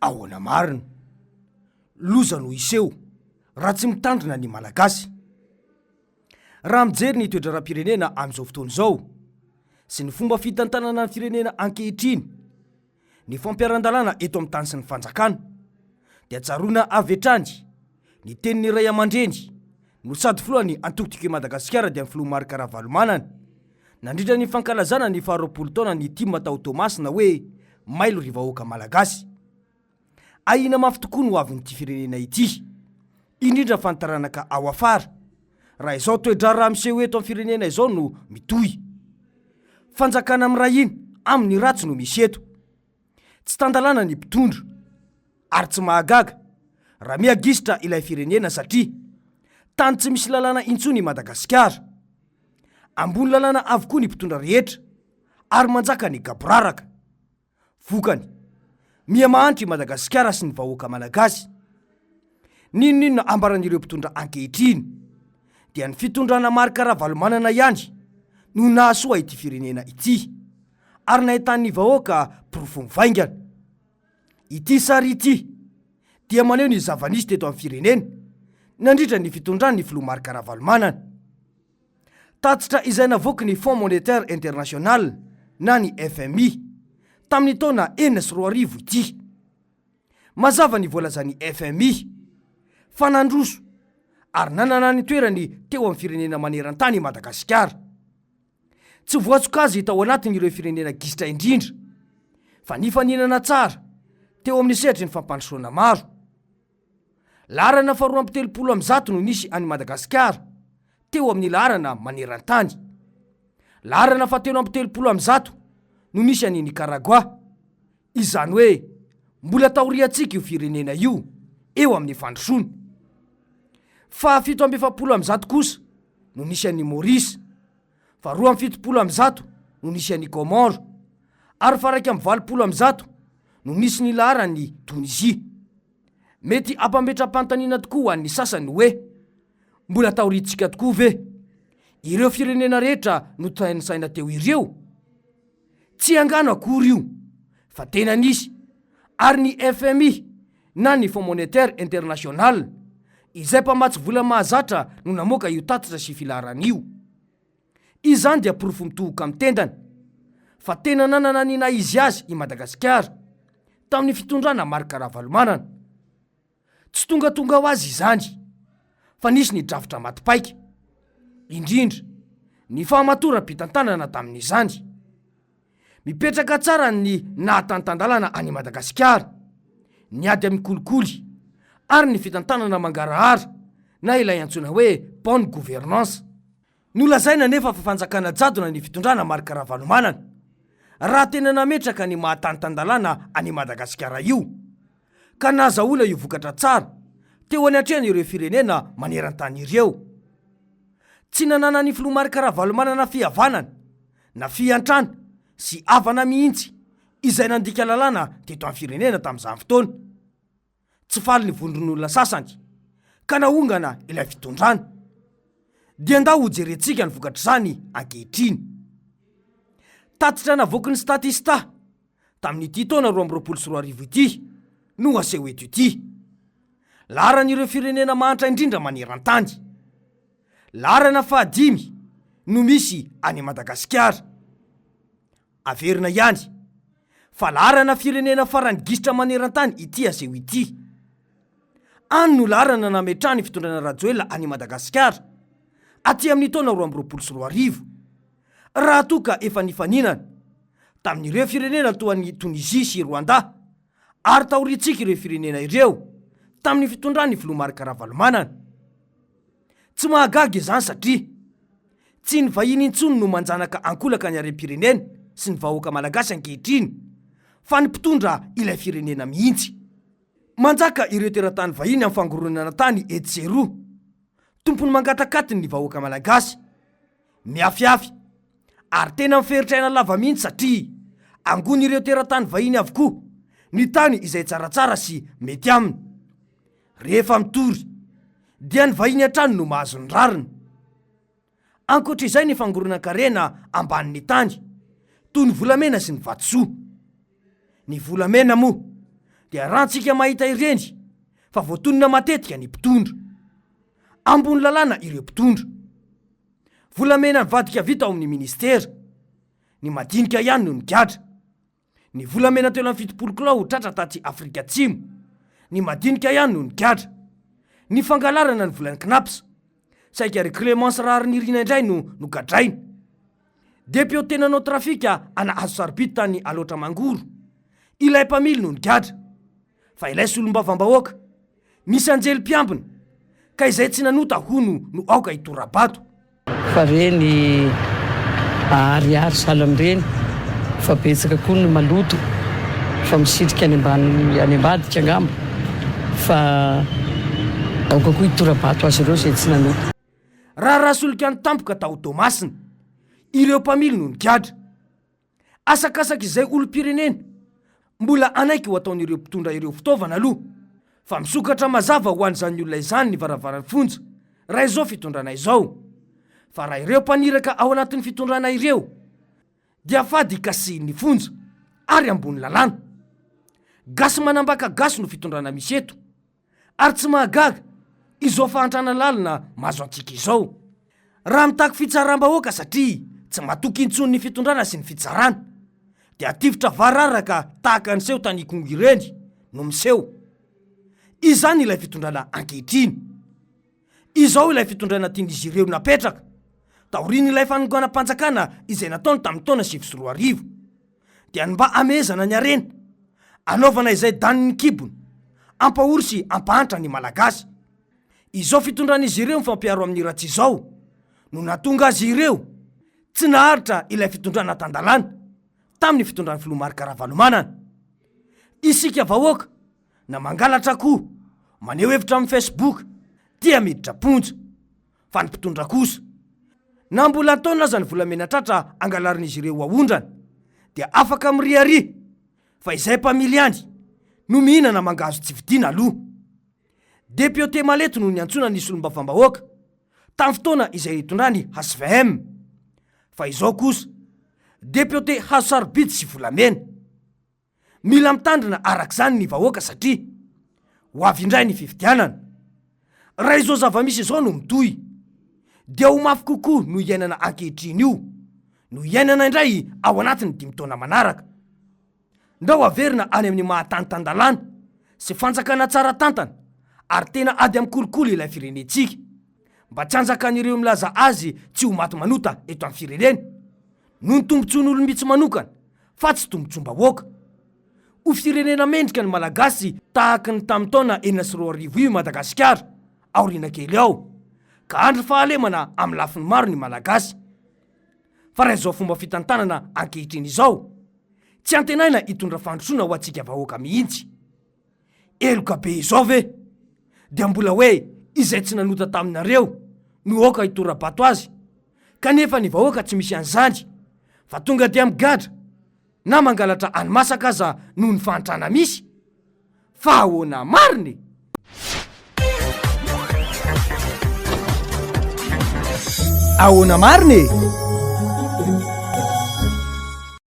ahoana marina, loza no iseho raha tsy mitandrina ny malagasy. Raha mijery ny toetra raha-pirenena amin'izao fotoana izao sy ny fomba fitantanana ny firenena ankehitriny, ny fampiaran-dalàna eto amin'ny tany sy ny fanjakana, dia tsaroana avy hatrany ny tenin'ny ray aman-dreny no sady filohan'ny antoko Madagasikara dia ny filoha Marc Ravalomanana nandritra ny fankalazana ny 20 taona ny Tima Tao Tomasina hoe mailo ry vahoaka malagasy. Ahina mafy tokoa no avy n'ity firenena ity, indrindra fa ny taranaka ao afara. Raha izao toe-drara miseho eto amin'ny firenena izao no mitohy. Fanjakana mirahina amin'ny ratsy no misy eto. Tsy tandalana ny mpitondra ary tsy mahagaga raha miagisitra ilay firenena satria tany tsy misy lalàna intsony i Madagasikara. Ambony lalàna avokoa ny mpitondra rehetra ary manjaka ny gaboraraka. Vokany miha-mahantra i Madagasikara sy ny vahoaka malagasy. Ninonino ambaran'ireo mpitondra ankehitriny dia ny fitondrana Marc Ravalomanana ihany no nahasoa ity firenena ity ary nahitan'ny vahoaka porofo mivaingana. Ity sary ity dia maneho ny zava-nisy teto amin'ny firenena nandritra ny fitondrany ny filoha Marc Ravalomanana. Tatitra izay navoaka ny Fonds Monétaire International na ny FMI tamin'ny taona 2004 ity. Mazava ny voalazan'ny FMI fa nandroso ary nanana ny toerany teo amin'ny firenena maneran-tany i Madagasikara. Tsy voatsoka azy tao anatin'ireo firenena gisitra indrindra, fa nifaninana tsara teo amin'ny sehatry ny fampandrosoana maro. Laharana faharoa amby 30 no nisy any Madagasikara teo amin'ny laharana maneran-tany. Laharana fahatelo amby 30 no nisy any Nicaragua. Izany hoe mbola taoriantsika io firenena io eo amin'ny fandrosoana. Fa 770 kosa no nisy any Maurice, fa 270 no nisy any Comore, ary fa 120 no nisy ny laharany Tunisia. Mety ampametra-pantaniana tokoa an'ny sasany hoe mbola taorintsika tokoa ve ireo firenena rehetra no tanisaina teo ireo? Tsy angano akory io, fa tena nisy, ary ny FMI na ny Fonds Monétaire International izay mpamatsy vola mahazatra no namoaka io tatitra sy filaharana io. Izany dia porofo mitohoka amin'ny tendany fa tena nanana ny naizy azy i Madagasikara tamin'ny fitondrana Marc Ravalomanana. Tsy tonga ho azy izany, fa nisy ny drafitra matipaika, indrindra ny fahamatora-pitantanana tamin'izany. Mipetraka tsara ny nahatantandalana any Madagasikara, ny ady amin'ny kolikoly ary ny fitantanana mangarahara na ilay antsoina hoe bonne gouvernance. Nolazaina nefa fa fanjakana jadona ny fitondrana Marc Ravalomanana raha tena nametraka ny mahatantandalana any Madagasikara io, ka nahazahoana io vokatra tsara teo any atrehany ireo firenena maneran-tany ireo. Tsy nanana ny filoha Marc Ravalomanana fihavanana na fiantrana sy avana mihitsy izay nandika lalàna teto amin'ny firenena tamin'izany fotoana. Tsy faly ny vondron'olona sasany ka nahongana ilay fitondrana. Dia ndao ho jerentsika ny vokatra izany ankehitriny. Tatitra navoaka ny statista tamin'ity taona 2024 ity no aseho eto ity. Laharan'ireo firenena mahantra indrindra maneran-tany, laharana 5 no misy any Madagasikara. Averina ihany fa laharana firenena farany gisitra maneran-tany ity aseho ity. Any no laharana nametrany fitondrana Rajoelina any Madagasikara aty amin'ny taona 2024 raha toka efa nifaninana tamin'ireo firenena toa ny Tunisia sy Rwanda, ary taorintsika ireo firenena ireo tamin'ny fitondrany filoha Marc Ravalomanana. Tsy mahagaga izany satria tsy ny vahiny intsony no manjanaka ankolaka ny harem-pirenena sy ny vahoaka malagasy ankehitriny, fa ny mpitondra ilay firenena mihitsy. Manjaka ireo teratany vahiny amin'ny fangoronana tany Etsero, tompony mangatakatiny ny vahoaka malagasy, miafiafy ary tena miferitraina lava mihitsy satria angony ireo teratany vahiny avokoa ny tany izay tsaratsara sy mety aminy. Rehefa mitory dia ny vahiny hatrany no mahazo ny rariny. Ankoatra izay ny fangoronan-karena ambanin'ny tany toy ny volamena sy ny vatosoa. Ny volamena moa dia rahantsika mahita ireny fa voatonona matetika ny mpitondra, ambony lalàna ireo mpitondra. Volamena nivadika vita ao amin'ny ministera, ny madinika ihany no nigadra. Ny volamena telo amin'ny 70 kilao tratra taty Afrika Atsimo, ny madinika ihany no nigadra. Ny fangalarana ny volany Knapsa, saika ary Clémence Rarinirina indray no gadraina. Député-nanao trafika ana azo saribity tany Aloatra Mangoro, ilay mpamily no nigadra. Fa ilay solombavam-bahoaka misy anjely mpiambina ka izay tsy nanota hono no aoka itorabato. Fa reny ariary sahala amin'ireny fa betsaka koa no maloto fa misitrika any ambadika angamba fa aoka koa itorabato azy ireo izay tsy nanota. Raha solika ny tampoka tao Tomasina, ireo mpamily no nigadra. Asakasaka izay olom-pirenena mbola anaiky ho ataon'ireo mpitondra ireo fitaovana aloha, fa misokatra mazava ho an'izany olona izany ny varavaran'ny fonja raha izao fitondrana izao. Fa raha ireo mpaniraka ao anatin'ny fitondrana ireo dia fady kasihin'ny fonja ary ambony lalàna. Gasy manambaka gasy no fitondrana misy eto, ary tsy mahagaga izao fahantrana lalina mazo antsika izao. Raha mitaky fitsaram-bahoaka satria tsy matoky intsony ny fitondrana sy ny fitsarana, dia ativotra vararaka tahaka nyseho tany Kongo ireny no miseho. Izany ilay fitondrana ankehitriny. Izao ilay fitondrana tian'izy ireo napetraka taoriny ilay fanonganam-panjakana izay nataony tamin'ny taona 2024, dia mba amezana ny arena, anaovana izay daniny kibony, ampahory sy ampahantra ny malagasy. Izao fitondran'izy ireo mifampiaro amin'ny ratsy izao no natonga azy ireo tsy naharitra ilay fitondrana tandalana tamin'ny fitondran'ny filoha Marc Ravalomanana. Isika vahoaka na mangalatra koa maneho hevitra amin'ny Facebook dia miditra ponja, fa ny mpitondra kosa na mbola ataona aza ny volamena tratra angalarin'izy ireo ahondrana dia afaka miriary, fa izay mpamily any no mihinana mangazo tsy vidiana aloha. Député Maleto no niantsona ny solombavam-bahoaka tamin'ny fotoana izay hitondrany HSVM, fa izao kosa député hazo saribity sy volamena. Mila mitandrina arak'izany ny vahoaka satria ho avy indray ny fifidianana. Raha izao zava-misy izao no mitohy dia ho mafy kokoa no iainana ankehitriny io, no iainana indray ao anatin'ny 5 taona manaraka. Ndao averina any amin'ny mahatanitandalana sy fanjakana tsara tantana, ary tena ady amin'ny kolikoly ilay firenentsika, mba tsy hanjakan'ireo milaza azy tsy ho maty manota eto amin'ny firenena no ny tombontsoan'olo mitsy manokana fa tsy tombontsom-bahoaka. Ho firenena mendrika ny malagasy tahaka ny tamin'ny taona 2024 io Madagasikara aoriana kely ao, ka andro fahalemana amin'ny lafiny maro ny malagasy. Fa raha izao fomba fitantanana ankehitriny izao, tsy antenaina hitondra fandrosoana ho antsika vahoaka mihitsy. Eloka be izao ve dia mbola hoe izay tsy nanota taminareo no aoka hitorabato azy, kanefa ny vahoaka tsy misy an'izany, fa tonga dia migadra na mangalatra any-masaka aza noho ny fahantrana misy. Fa ahoana mariny? Ahoana mariny?